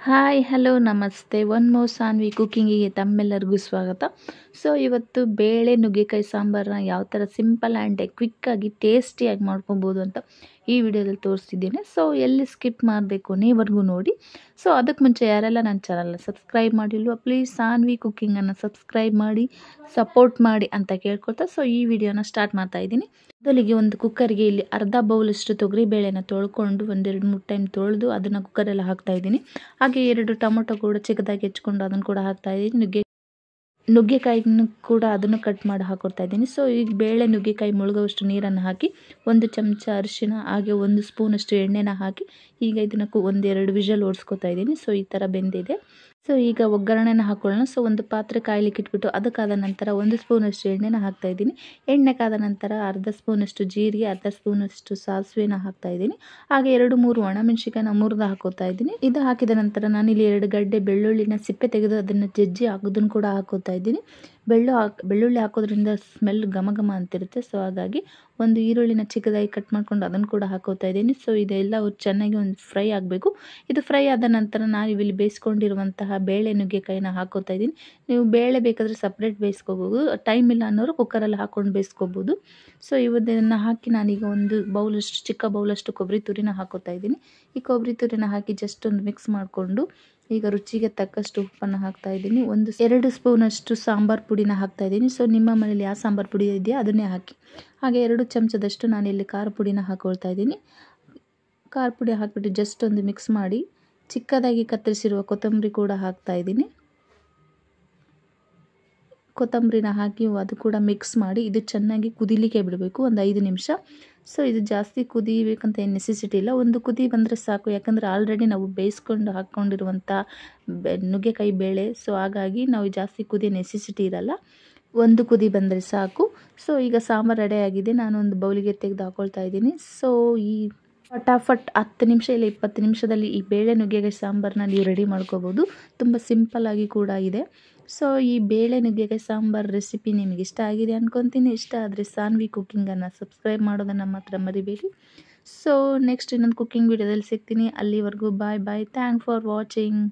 Hi hello ನಮಸ್ತೆ one more Saanvi ಕುಕ್ಕಿಂಗಿಗೆ ತಮ್ಮೆಲ್ಲರಿಗೂ ಸ್ವಾಗತ. ಸೊ ಇವತ್ತು ಬೇಳೆ ನುಗ್ಗೆಕಾಯಿ ಸಾಂಬಾರನ್ನ ಯಾವ ಥರ ಸಿಂಪಲ್ ಆ್ಯಂಡ್ ಕ್ವಿಕ್ಕಾಗಿ ಟೇಸ್ಟಿಯಾಗಿ ಮಾಡ್ಕೊಬೋದು ಅಂತ ಈ ವಿಡಿಯೋದಲ್ಲಿ ತೋರಿಸ್ತಿದ್ದೇನೆ. ಸೊ ಎಲ್ಲಿ ಸ್ಕಿಪ್ ಮಾಡಬೇಕು ನೀವರೆಗೂ ನೋಡಿ. ಸೊ ಅದಕ್ಕೆ ಮುಂಚೆ ಯಾರೆಲ್ಲ ನನ್ನ ಚಾನಲ್ನ ಸಬ್ಸ್ಕ್ರೈಬ್ ಮಾಡಿಲ್ವೋ ಪ್ಲೀಸ್ ಸಾನ್ವಿ ಕುಕ್ಕಿಂಗನ್ನು ಸಬ್ಸ್ಕ್ರೈಬ್ ಮಾಡಿ ಸಪೋರ್ಟ್ ಮಾಡಿ ಅಂತ ಕೇಳ್ಕೊಳ್ತಾ ಸೊ ಈ ವಿಡಿಯೋನ ಸ್ಟಾರ್ಟ್ ಮಾಡ್ತಾ ಇದ್ದೀನಿ. ಮೊದಲಿಗೆ ಒಂದು ಕುಕ್ಕರ್ಗೆ ಇಲ್ಲಿ ಅರ್ಧ ಬೌಲಷ್ಟು ತೊಗರಿ ಬೇಳೆನ ತೊಳ್ಕೊಂಡು 1-2-3 ಟೈಮ್ ತೊಳೆದು ಅದನ್ನು ಕುಕ್ಕರಲ್ಲಿ ಹಾಕ್ತಾ ಇದ್ದೀನಿ. ಹಾಗೆ 2 ಟೊಮೊಟೊ ಕೂಡ ಚಿಕ್ಕದಾಗಿ ಹೆಚ್ಕೊಂಡು ಅದನ್ನು ಕೂಡ ಹಾಕ್ತಾ ಇದ್ದೀನಿ. ನುಗ್ಗೆಕಾಯಿನೂ ಕೂಡ ಅದನ್ನು ಕಟ್ ಮಾಡಿ ಹಾಕೊಡ್ತಾ ಇದ್ದೀನಿ. ಸೊ ಈಗ ಬೇಳೆ ನುಗ್ಗೆಕಾಯಿ ಮುಳುಗುವಷ್ಟು ನೀರನ್ನು ಹಾಕಿ 1 ಚಮಚ ಅರಿಶಿನ ಹಾಗೆ 1 ಸ್ಪೂನಷ್ಟು ಎಣ್ಣೆನ ಹಾಕಿ ಈಗ ಇದನ್ನು 1-2 ವಿಷಲ್ ಓಡಿಸ್ಕೊತಾ ಇದ್ದೀನಿ. ಸೊ ಈ ಥರ ಬೆಂದಿದೆ. ಸೊ ಈಗ ಒಗ್ಗರಣೆನ ಹಾಕೊಳ್ಳೋಣ. ಸೊ ಒಂದು ಪಾತ್ರೆ ಕಾಯ್ಲಿಕ್ಕೆ ಇಟ್ಬಿಟ್ಟು ಅದಕ್ಕಾದ ನಂತರ 1 ಸ್ಪೂನಷ್ಟು ಎಣ್ಣೆನ ಹಾಕ್ತಾ ಇದ್ದೀನಿ. ಎಣ್ಣೆ ಕಾದ ನಂತರ ಅರ್ಧ ಸ್ಪೂನಷ್ಟು ಜೀರಿಗೆ, ಅರ್ಧ ಸ್ಪೂನಷ್ಟು ಸಾಸಿವೆನ ಹಾಕ್ತಾ ಇದ್ದೀನಿ. ಹಾಗೆ 2-3 ಒಣಮೆಣಸಿಕಾಯಿನ ಮುರಿದು ಹಾಕೋತಾ ಇದ್ದೀನಿ. ಇದು ಹಾಕಿದ ನಂತರ ನಾನಿಲ್ಲಿ 2 ಗಡ್ಡೆ ಬೆಳ್ಳುಳ್ಳಿನ ಸಿಪ್ಪೆ ತೆಗೆದು ಅದನ್ನು ಜಜ್ಜಿ ಅದನ್ನು ಕೂಡ ಹಾಕೋತಾ ಇದ್ದೀನಿ. ಬೆಳ್ಳುಳ್ಳಿ ಹಾಕೋದ್ರಿಂದ ಸ್ಮೆಲ್ ಘಮ ಘಮ ಅಂತಿರುತ್ತೆ. ಸೊ ಹಾಗಾಗಿ ಒಂದು ಈರುಳ್ಳಿನ ಚಿಕ್ಕದಾಗಿ ಕಟ್ ಮಾಡ್ಕೊಂಡು ಅದನ್ನು ಕೂಡ ಹಾಕೋತಾ ಇದ್ದೀನಿ. ಸೊ ಇದೆಲ್ಲ ಚೆನ್ನಾಗಿ ಒಂದು ಫ್ರೈ ಆಗಬೇಕು. ಇದು ಫ್ರೈ ಆದ ನಂತರ ನಾನು ಇಲ್ಲಿ ಬೇಯಿಸ್ಕೊಂಡಿರುವಂತಹ ಬೇಳೆ ನುಗ್ಗೆಕಾಯಿನ ಹಾಕೋತಾ ಇದ್ದೀನಿ. ನೀವು ಬೇಳೆ ಬೇಕಾದರೆ ಸಪ್ರೇಟ್ ಬೇಯಿಸ್ಕೋಬೋದು, ಟೈಮ್ ಇಲ್ಲ ಅನ್ನೋರು ಕುಕ್ಕರಲ್ಲಿ ಹಾಕ್ಕೊಂಡು ಬೇಯಿಸ್ಕೋಬೋದು. ಸೊ ಇವದನ್ನು ಹಾಕಿ ನಾನೀಗ ಒಂದು ಚಿಕ್ಕ ಬೌಲಷ್ಟು ಕೊಬ್ಬರಿ ತುರಿನ ಹಾಕೋತಾ ಇದ್ದೀನಿ. ಈ ಕೊಬ್ಬರಿ ತುರಿನ ಹಾಕಿ ಜಸ್ಟ್ ಒಂದು ಮಿಕ್ಸ್ ಮಾಡಿಕೊಂಡು ಈಗ ರುಚಿಗೆ ತಕ್ಕಷ್ಟು ಉಪ್ಪನ್ನು ಹಾಕ್ತಾ ಇದ್ದೀನಿ. 2 ಸ್ಪೂನಷ್ಟು ಸಾಂಬಾರು ಪುಡಿನ ಹಾಕ್ತಾ ಇದ್ದೀನಿ. ಸೊ ನಿಮ್ಮ ಮನೇಲಿ ಯಾವ ಸಾಂಬಾರು ಪುಡಿ ಇದೆಯಾ ಅದನ್ನೇ ಹಾಕಿ. ಹಾಗೆ 2 ಚಮಚದಷ್ಟು ನಾನಿಲ್ಲಿ ಖಾರ ಪುಡಿನ ಹಾಕೊಳ್ತಾ ಇದ್ದೀನಿ. ಖಾರ ಪುಡಿ ಹಾಕಿಬಿಟ್ಟು ಜಸ್ಟ್ ಒಂದು ಮಿಕ್ಸ್ ಮಾಡಿ ಚಿಕ್ಕದಾಗಿ ಕತ್ತರಿಸಿರುವ ಕೊತ್ತಂಬರಿ ಕೂಡ ಹಾಕ್ತಾ ಇದ್ದೀನಿ. ಕೊತ್ತಂಬರಿನ ಹಾಕಿ ಅದು ಕೂಡ ಮಿಕ್ಸ್ ಮಾಡಿ ಇದು ಚೆನ್ನಾಗಿ ಕುದಿಲಿಕ್ಕೆ ಬಿಡಬೇಕು ಒಂದು 5 ನಿಮಿಷ. ಸೊ ಇದು ಜಾಸ್ತಿ ಕುದಿಬೇಕಂತ ಏನು ನೆಸೆಸಿಟಿ ಇಲ್ಲ, ಒಂದು ಕುದಿ ಬಂದರೆ ಸಾಕು. ಯಾಕಂದರೆ ಆಲ್ರೆಡಿ ನಾವು ಬೇಯಿಸ್ಕೊಂಡು ಹಾಕ್ಕೊಂಡಿರುವಂಥ ನುಗ್ಗೆಕಾಯಿ ಬೇಳೆ. ಸೊ ಹಾಗಾಗಿ ನಾವು ಜಾಸ್ತಿ ಕುದಿಯೋ ನೆಸೆಸಿಟಿ ಇರಲ್ಲ, ಒಂದು ಕುದಿ ಬಂದರೆ ಸಾಕು. ಸೊ ಈಗ ಸಾಂಬಾರು ರೆಡಿಯಾಗಿದೆ. ನಾನು ಒಂದು ಬೌಲಿಗೆ ತೆಗೆದು ಹಾಕೊಳ್ತಾ ಇದ್ದೀನಿ. ಸೊ ಈ ಫಟಾಫಟ್ 10 ನಿಮಿಷ ಇಲ್ಲ 20 ನಿಮಿಷದಲ್ಲಿ ಈ ಬೇಳೆ ನುಗ್ಗೆಕಾಯಿ ಸಾಂಬಾರನ್ನ ನೀವು ರೆಡಿ ಮಾಡ್ಕೋಬೋದು. ತುಂಬ ಸಿಂಪಲ್ಲಾಗಿ ಕೂಡ ಇದೆ. ಸೊ ಈ ಬೇಳೆ ನುಗ್ಗೆಕಾಯಿ ಸಾಂಬಾರು ರೆಸಿಪಿ ನಿಮಗೆ ಇಷ್ಟ ಆಗಿದೆ ಅಂದ್ಕೊತೀನಿ. ಇಷ್ಟ ಆದರೆ ಸಾನ್ವಿ ಕುಕ್ಕಿಂಗನ್ನು ಸಬ್ಸ್ಕ್ರೈಬ್ ಮಾಡೋದನ್ನು ಮಾತ್ರ ಮರಿಬೇಡಿ. ಸೊ ನೆಕ್ಸ್ಟ್ ಇನ್ನೊಂದು ಕುಕ್ಕಿಂಗ್ ವಿಡಿಯೋದಲ್ಲಿ ಸಿಗ್ತೀನಿ. ಅಲ್ಲಿವರೆಗೂ bye bye. Thank for watching.